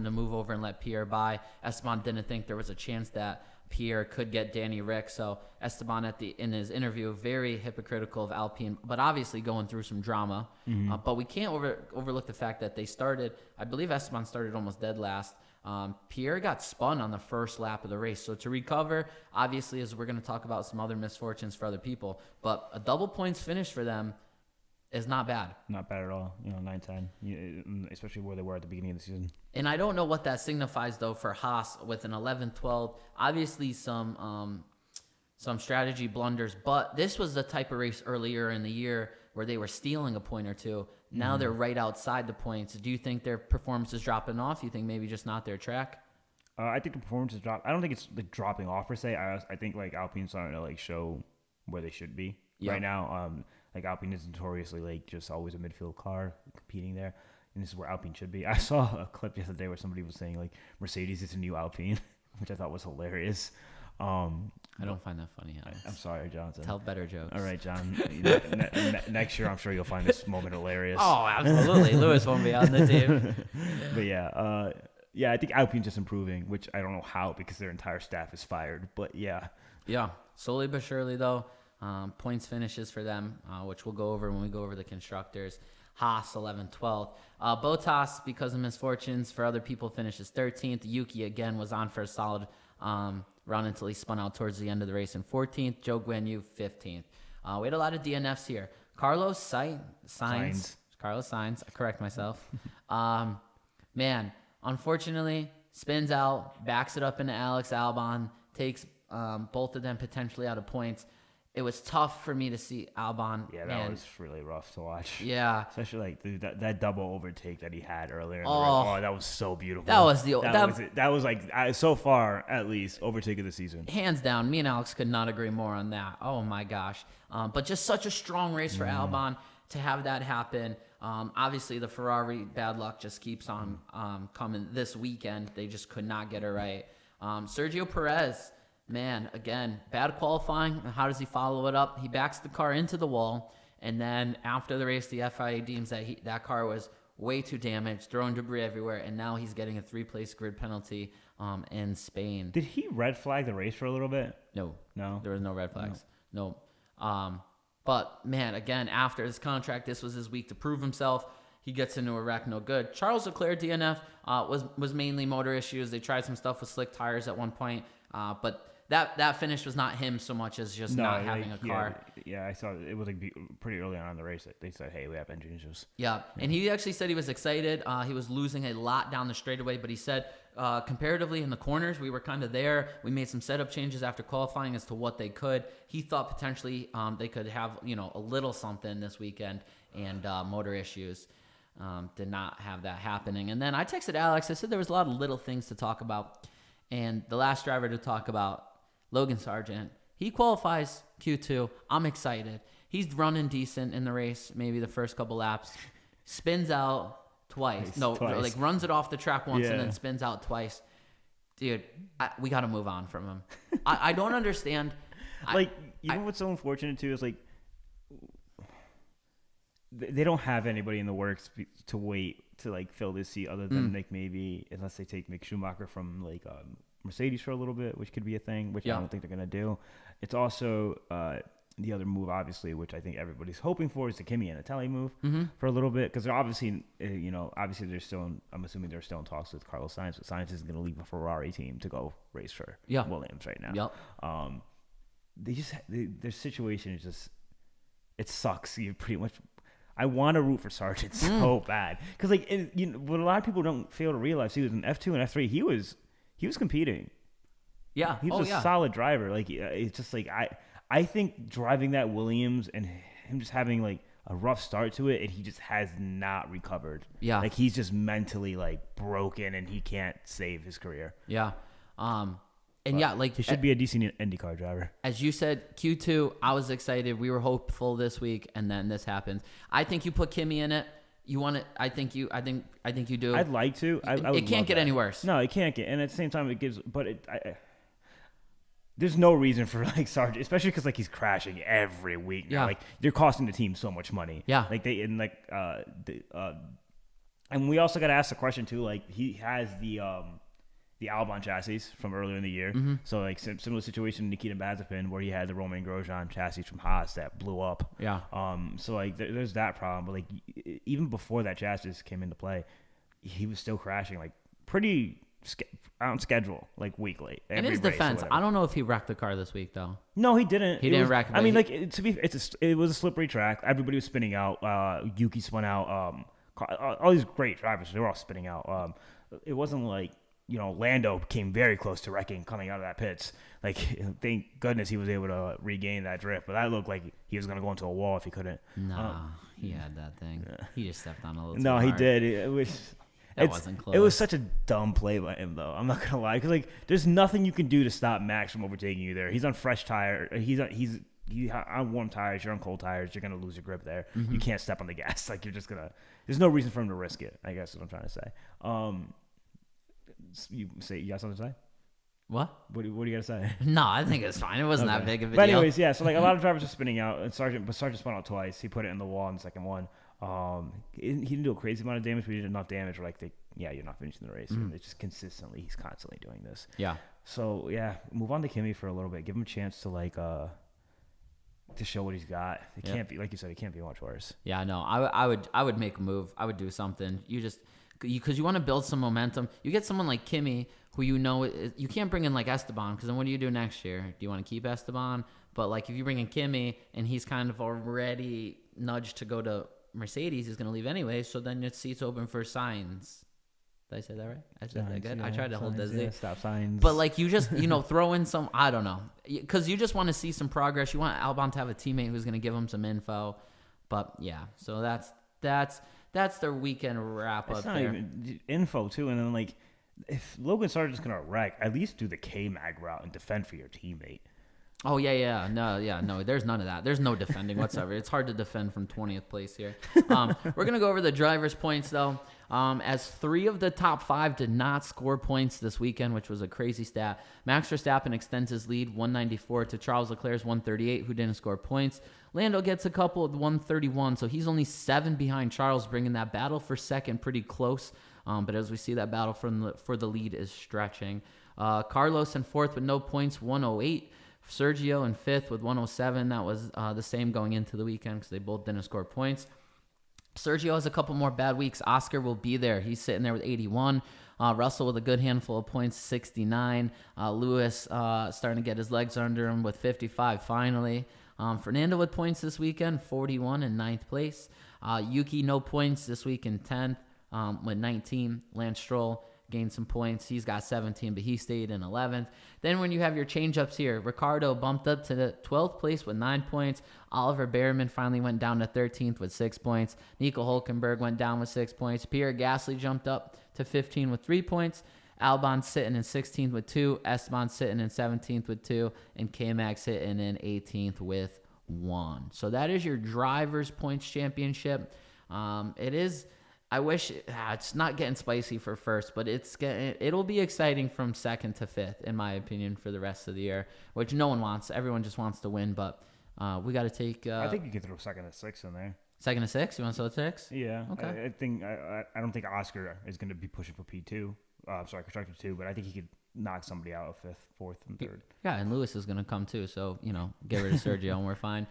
to move over and let Pierre by. Esteban didn't think there was a chance that Pierre could get Danny Rick. So Esteban in his interview, very hypocritical of Alpine, but obviously going through some drama. But we can't overlook the fact that they started, I believe Esteban started almost dead last. Pierre got spun on the first lap of the race. So to recover, obviously, as we're going to talk about some other misfortunes for other people, but a double points finish for them is not bad. Not bad at all. 9-10, especially where they were at the beginning of the season. And I don't know what that signifies, though, for Haas with an 11-12. Obviously, some strategy blunders, but this was the type of race earlier in the year where they were stealing a point or two. Now they're right outside the points. Do you think their performance is dropping off? You think maybe just not their track? I think the performance is dropping. I don't think it's like dropping off per se. I think like Alpine's starting to like show where they should be right now. Like Alpine is notoriously like just always a midfield car competing there, and this is where Alpine should be. I saw a clip the other day where somebody was saying like Mercedes is a new Alpine, which I thought was hilarious. I don't find that funny. I'm sorry, Johnson. Tell better jokes. All right, John. Next year, I'm sure you'll find this moment hilarious. Oh, absolutely. Lewis won't be on the team. But yeah, I think Alpine's just improving, which I don't know how because their entire staff is fired. But yeah. Yeah, slowly but surely, though. Points finishes for them, which we'll go over when we go over the constructors. Haas 11-12. Bottas, because of misfortunes for other people, finishes 13th. Yuki again was on for a solid run until he spun out towards the end of the race in 14th. Joe Guan Yu 15th. We had a lot of DNFs here. Carlos Sainz. Carlos Sainz. I correct myself. Man, unfortunately, spins out, backs it up into Alex Albon, takes both of them potentially out of points. It was tough for me to see Albon. Yeah, that was really rough to watch. Yeah. Especially like that double overtake that he had earlier in the race. Oh, that was so beautiful. That was like so far at least overtake of the season. Hands down, me and Alex could not agree more on that. Oh my gosh. But just such a strong race for Albon to have that happen. Obviously the Ferrari bad luck just keeps on coming this weekend. They just could not get it right. Sergio Perez. Man, again, bad qualifying. How does he follow it up? He backs the car into the wall, and then after the race, the FIA deems that that car was way too damaged, throwing debris everywhere, and now he's getting a 3-place grid penalty in Spain. Did he red flag the race for a little bit? No. There was no red flags. No. But, man, again, after his contract, this was his week to prove himself. He gets into a wreck, no good. Charles Leclerc DNF was mainly motor issues. They tried some stuff with slick tires at one point, but that finish was not him so much as just not having a car. Yeah, I saw it was like pretty early on in the race that they said, hey, we have engine issues. Yeah, and he actually said he was excited. He was losing a lot down the straightaway, but he said comparatively in the corners, we were kind of there. We made some setup changes after qualifying as to what they could. He thought potentially they could have a little something this weekend, and motor issues did not have that happening. And then I texted Alex. I said there was a lot of little things to talk about, and the last driver to talk about, Logan Sargent, he qualifies Q2. I'm excited. He's running decent in the race, maybe the first couple laps. Spins out twice. Like runs it off the track once and then spins out twice. Dude, we got to move on from him. I don't understand. What's so unfortunate too is like they don't have anybody in the works to wait to like fill this seat other than like maybe unless they take Mick Schumacher from like Mercedes for a little bit, which could be a thing, which I don't think they're going to do. It's also the other move, obviously, which I think everybody's hoping for, is the Kimi Antonelli move for a little bit, because they're obviously, they're still I'm assuming they're still in talks with Carlos Sainz, but Sainz isn't going to leave a Ferrari team to go race for Williams right now. Their situation is just, it sucks. You pretty much, I want to root for Sargent so bad, because what a lot of people don't fail to realize, he was in F2 and F3. He was competing. Yeah. He was a solid driver. Like, it's just like, I think driving that Williams and him just having like a rough start to it, and he just has not recovered. Yeah. Like, he's just mentally like broken, and he can't save his career. Yeah. He should be a decent IndyCar driver. As you said, Q2, I was excited. We were hopeful this week, and then this happens. I think you put Kimi in it. You want it? I think you do. I'd like to. It can't get any worse. No, it can't get. And at the same time, it gives. But there's no reason for like Sargent, especially because like he's crashing every week now. Yeah. Like, they're costing the team so much money. Yeah. Like and we also got to ask the question too. Like, he has the the Albon chassis from earlier in the year. Mm-hmm. So like similar situation to Nikita Mazepin where he had the Romain Grosjean chassis from Haas that blew up. Yeah. So like there's that problem, but like even before that chassis came into play, he was still crashing like pretty on schedule, like weekly. In his defense, I don't know if he wrecked the car this week though. No, he didn't. He didn't wreck it. I mean, it was a slippery track. Everybody was spinning out. Yuki spun out. All these great drivers, they were all spinning out. It wasn't like, Lando came very close to wrecking coming out of that pits. Like, thank goodness he was able to regain that drift, but that looked like he was going to go into a wall if he couldn't. Nah, he had that thing. He just stepped on a little. No, too he hard. did. It wasn't close. It was such a dumb play by him, though. I'm not gonna lie, because like, there's nothing you can do to stop Max from overtaking you there. He's on fresh tire. He's on warm tires. You're on cold tires. You're gonna lose your grip there. You can't step on the gas. Like, you're just gonna. There's no reason for him to risk it, I guess is what I'm trying to say. You got something to say? What? What do you got to say? No, I think it's fine. It wasn't that big of a deal. But anyways, yeah. So like a lot of drivers are spinning out, and Sargent spun out twice. He put it in the wall in the second one. He didn't do a crazy amount of damage, but he did enough damage where you're not finishing the race. And it's just he's constantly doing this. Yeah. So yeah, move on to Kimi for a little bit. Give him a chance to to show what he's got. It can't be, like you said, it can't be much worse. Yeah, no, I would make a move. I would do something. Because you want to build some momentum. You get someone like Kimi, who you can't bring in like Esteban, because then what do you do next year? Do you want to keep Esteban? But like if you bring in Kimi and he's kind of already nudged to go to Mercedes, he's going to leave anyway. So then your seat's open for Sainz. Did I say that right? I said that good. I tried to hold that. Stop Sainz. But like you just throw in some, I don't know, because you just want to see some progress. You want Albon to have a teammate who's going to give him some info. But yeah, so that's their weekend wrap up. It's not there. even info too, and then like if Logan Sargent's gonna wreck, at least do the K-Mag route and defend for your teammate. Oh yeah. No, there's none of that. There's no defending whatsoever. It's hard to defend from 20th place here. We're gonna go over the drivers' points though. As 3 of the top 5 did not score points this weekend, which was a crazy stat. Max Verstappen extends his lead 194 to Charles Leclerc's 138, who didn't score points. Lando gets a couple of 131, so he's only 7 behind Charles, bringing that battle for second pretty close. But as we see, that battle for the lead is stretching. Carlos in 4th with no points, 108. Sergio in 5th with 107. That was the same going into the weekend because they both didn't score points. Sergio has a couple more bad weeks. Oscar will be there. He's sitting there with 81. Russell with a good handful of points, 69. Lewis starting to get his legs under him with 55 finally. Fernando with points this weekend, 41 in 9th place. Yuki, no points this week in 10th with 19. Lance Stroll gained some points. He's got 17, but he stayed in 11th. Then when you have your change-ups here, Ricardo bumped up to the 12th place with 9 points. Oliver Behrman finally went down to 13th with 6 points. Nico Hulkenberg went down with 6 points. Pierre Gasly jumped up to 15 with 3 points. Albon sitting in 16th with 2. Esteban sitting in 17th with 2. And K-Mag sitting in 18th with 1. So that is your Drivers' Points Championship. It is... I wish it's not getting spicy for first, but it'll be exciting from 2nd to 5th, in my opinion, for the rest of the year, which no one wants. Everyone just wants to win, but we got to take. I think you can throw 2nd to 6 in there. 2nd to 6? You want to throw 6? Yeah. Okay. I don't think Oscar is going to be pushing for P2. Constructor 2, but I think he could knock somebody out of 5th, 4th, and 3rd. Yeah, and Lewis is going to come too, so, get rid of Sergio and we're fine.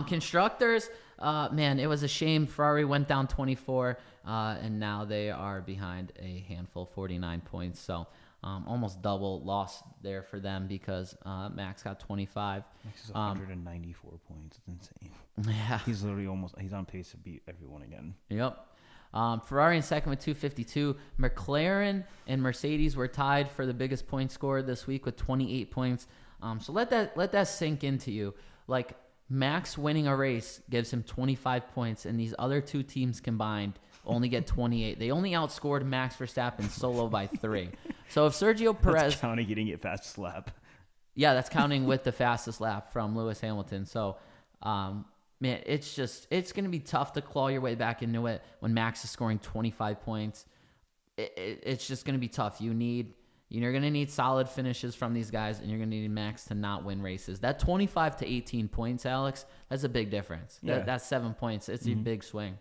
Constructors, man, it was a shame. Ferrari went down 24, and now they are behind a handful, 49 points. So almost double loss there for them because Max got 25. Max is 194 points. It's insane. Yeah. He's literally he's on pace to beat everyone again. Yep. Ferrari in 2nd with 252. McLaren and Mercedes were tied for the biggest point scorer this week with 28 points. So let that sink into you. Like, Max winning a race gives him 25 points, and these other 2 teams combined only get 28. They only outscored Max Verstappen solo by 3. So if Sergio Perez... That's counting getting it fastest lap. Yeah, that's counting with the fastest lap from Lewis Hamilton. So... man, it's going to be tough to claw your way back into it when Max is scoring 25 points. It's just going to be tough. You're going to need solid finishes from these guys, and you're going to need Max to not win races. That 25 to 18 points, Alex, that's a big difference. Yeah. That's 7 points. It's a big swing.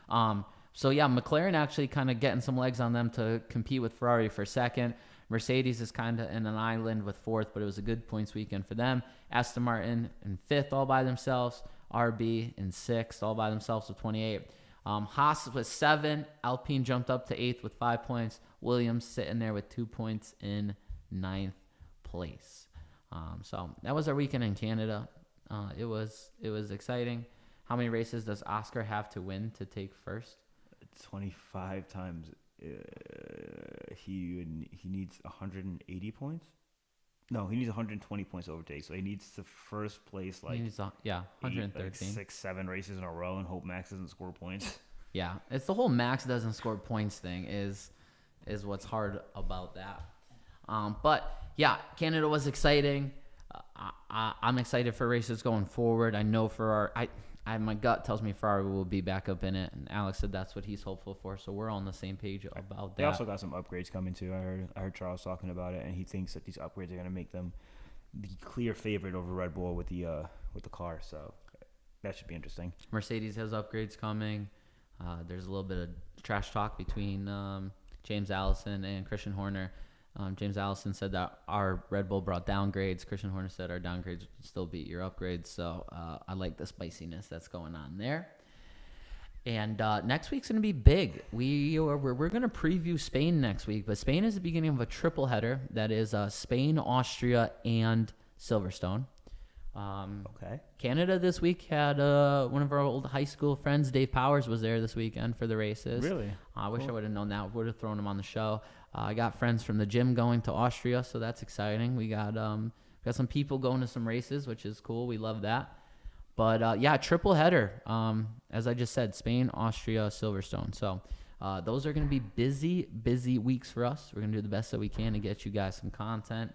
So, yeah, McLaren actually kind of getting some legs on them to compete with Ferrari for 2nd. Mercedes is kind of in an island with fourth, but it was a good points weekend for them. Aston Martin in fifth all by themselves. RB in sixth all by themselves with 28. Haas with 7. Alpine jumped up to 8th with 5 points. Williams sitting there with 2 points in 9th place. So that was our weekend in Canada. It was exciting. How many races does Oscar have to win to take first? 25 times. He needs 180 points. No, he needs 120 points to overtake. So he needs to first place 113. 6, 7 races in a row and hope Max doesn't score points. Yeah, it's the whole Max doesn't score points thing is what's hard about that. But yeah, Canada was exciting. I'm excited for races going forward. I know my gut tells me Ferrari will be back up in it, and Alex said that's what he's hopeful for. So we're on the same page about that. They also got some upgrades coming too. I heard Charles talking about it, and he thinks that these upgrades are going to make them the clear favorite over Red Bull with the car. So that should be interesting. Mercedes has upgrades coming. There's a little bit of trash talk between James Allison and Christian Horner. James Allison said that our Red Bull brought downgrades. Christian Horner said our downgrades would still beat your upgrades. So I like the spiciness that's going on there. And next week's going to be big. We're going to preview Spain next week. But Spain is the beginning of a triple header. That is Spain, Austria, and Silverstone. Okay. Canada this week had one of our old high school friends, Dave Powers, was there this weekend for the races. Really? I wish I would have known that. Would have thrown him on the show. I got friends from the gym going to Austria, so that's exciting. We got some people going to some races, which is cool. We love that. But yeah, triple header. As I just said, Spain, Austria, Silverstone. So those are going to be busy weeks for us. We're going to do the best that we can to get you guys some content.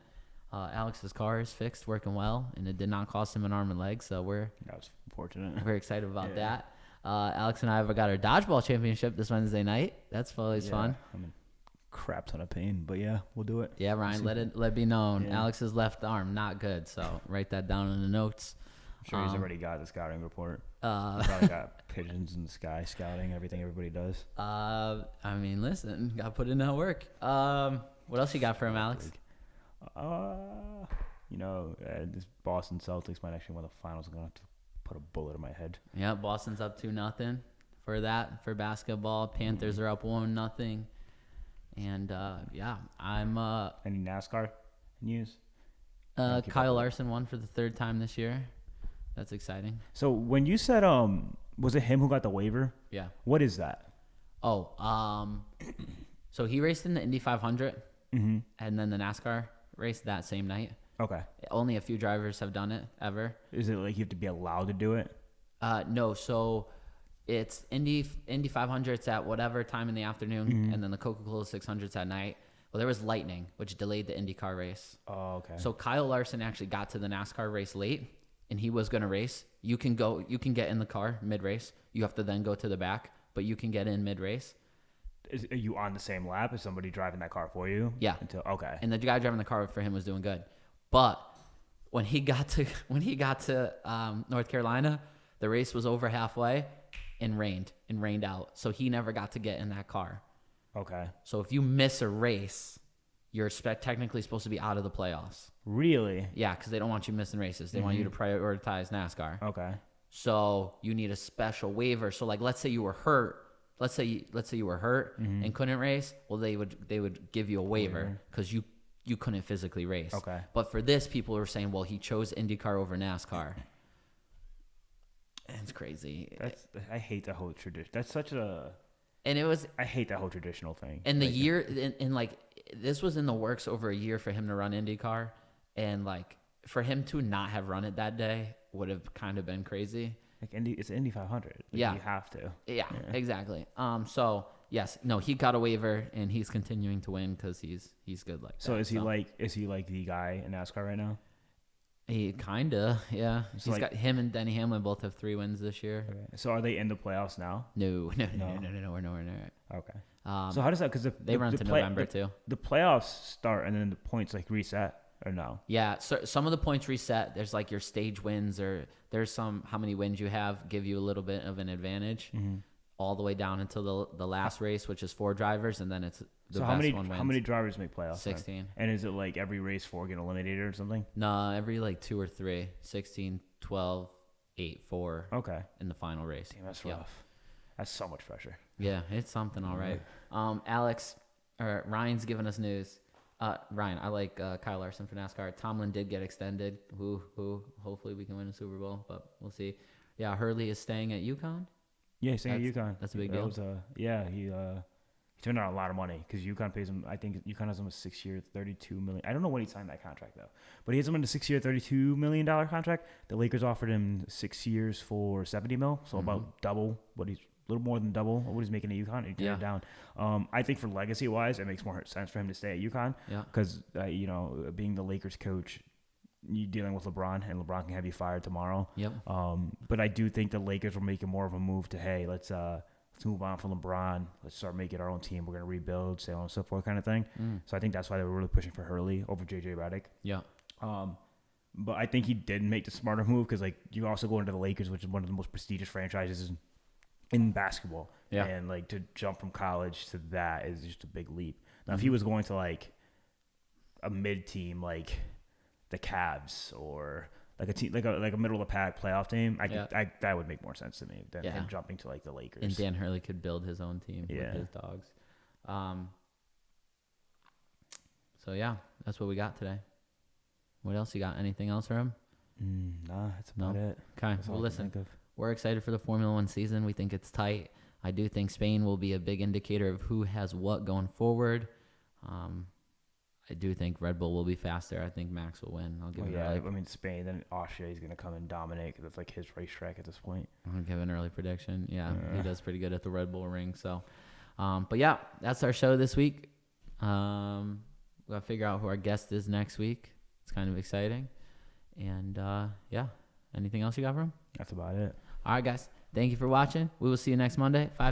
Alex's car is fixed, working well, and it did not cost him an arm and leg. So that was fortunate. We're excited about that. Alex and I have got our dodgeball championship this Wednesday night. That's always fun. I'm in crap ton of pain, but yeah, we'll do it. Yeah, Ryan, let it be known. Yeah. Alex's left arm not good, so write that down in the notes. I'm sure he's already got the scouting report. He probably got pigeons in the sky scouting, everything everybody does. I mean, listen, got to put in that work. What else you got for him, Alex? This Boston Celtics might actually win the finals. I'm gonna have to put a bullet in my head. Yeah, Boston's up 2-0 for that. For basketball, Panthers are up 1-0. And I'm any NASCAR news? Kyle Larson won for the 3rd time this year. That's exciting. So when you said was it him who got the waiver? Yeah. What is that? So he raced in the Indy 500, and then the NASCAR race that same night. Okay. Only a few drivers have done it ever. Is it like you have to be allowed to do it? No. So it's Indy 500s at whatever time in the afternoon, and then the Coca-Cola 600s at night. Well, there was lightning, which delayed the IndyCar race. Oh, okay. So Kyle Larson actually got to the NASCAR race late, and he was going to race. You can get in the car mid-race. You have to then go to the back, but you can get in mid-race. Are you on the same lap as somebody driving that car for you? Yeah. Okay. And the guy driving the car for him was doing good, but when he got to North Carolina, the race was over halfway. And rained out. So he never got to get in that car. Okay. So if you miss a race, you're technically supposed to be out of the playoffs. Really? Yeah, because they don't want you missing races. They want you to prioritize NASCAR. Okay. So you need a special waiver. So like, let's say you were hurt. Let's say you were hurt and couldn't race. Well, they would give you a waiver because you couldn't physically race. Okay. But for this, people were saying, well, he chose IndyCar over NASCAR. It's crazy. I hate the whole tradition. That's such a. And it was. I hate that whole traditional thing. And the year, in like, this was in the works over a year for him to run IndyCar, and like for him to not have run it that day would have kind of been crazy. Like it's Indy 500. Like, yeah, you have to. Yeah, exactly. So yes, no, he got a waiver, and he's continuing to win because he's good like that. So is he like the guy in NASCAR right now? He kinda, yeah. So He's got him and Denny Hamlin both have 3 wins this year. Okay. So are they in the playoffs now? No, we're nowhere near it. Okay. So how does that? Because they run to November too. The playoffs start and then the points like reset or no? Yeah. So some of the points reset. There's like your stage wins or there's some how many wins you have give you a little bit of an advantage. all the way down until the last race, which is 4 drivers, and then it's the So best one wins. how many drivers make playoffs? 16. Then? And is it like every race 4 get eliminated or something? No, every like 2 or 3. 16, 12, 8, 4. Okay. In the final race. Damn, that's rough. That's so much pressure. Yeah, it's something, all right. Ryan's giving us news. Ryan, I like Kyle Larson for NASCAR. Tomlin did get extended. Hopefully we can win a Super Bowl, but we'll see. Yeah, Hurley is staying at UConn. Yeah, he's staying at UConn. That's a big deal. He turned out a lot of money because UConn pays him. I think UConn has him a 6-year, $32 million. I don't know when he signed that contract though, but he has him in a 6-year, $32 million contract. The Lakers offered him 6 years for $70 million, so about double what he's. A little more than double what he's making at UConn. He turned it down. I think for legacy-wise, it makes more sense for him to stay at UConn. Yeah. Because, being the Lakers coach, you're dealing with LeBron, and LeBron can have you fired tomorrow. Yep. But I do think the Lakers were making more of a move to, hey, let's move on from LeBron. Let's start making our own team. We're going to rebuild, so on and so forth kind of thing. So I think that's why they were really pushing for Hurley over J.J. Redick. Yeah. But I think he did make the smarter move because, like, you also go into the Lakers, which is one of the most prestigious franchises in basketball. Yeah. And like to jump from college to that is just a big leap. Now if he was going to like a mid team like the Cavs or like a team like a middle of the pack playoff team, that would make more sense to me than him jumping to like the Lakers. And Dan Hurley could build his own team with his dogs. So yeah, that's what we got today. What else you got? Anything else for him? Nah, that's about it. Okay. Well, listen. We're excited for the Formula One season. We think it's tight. I do think Spain will be a big indicator of who has what going forward. I do think Red Bull will be faster. I think Max will win. I'll give it I mean, Spain, then Austria is going to come and dominate because it's like his racetrack at this point. I'm going to give an early prediction. Yeah, he does pretty good at the Red Bull ring. So, but yeah, that's our show this week. We'll got to figure out who our guest is next week. It's kind of exciting. And yeah, anything else you got for him? That's about it. All right, guys. Thank you for watching. We will see you next Monday, 5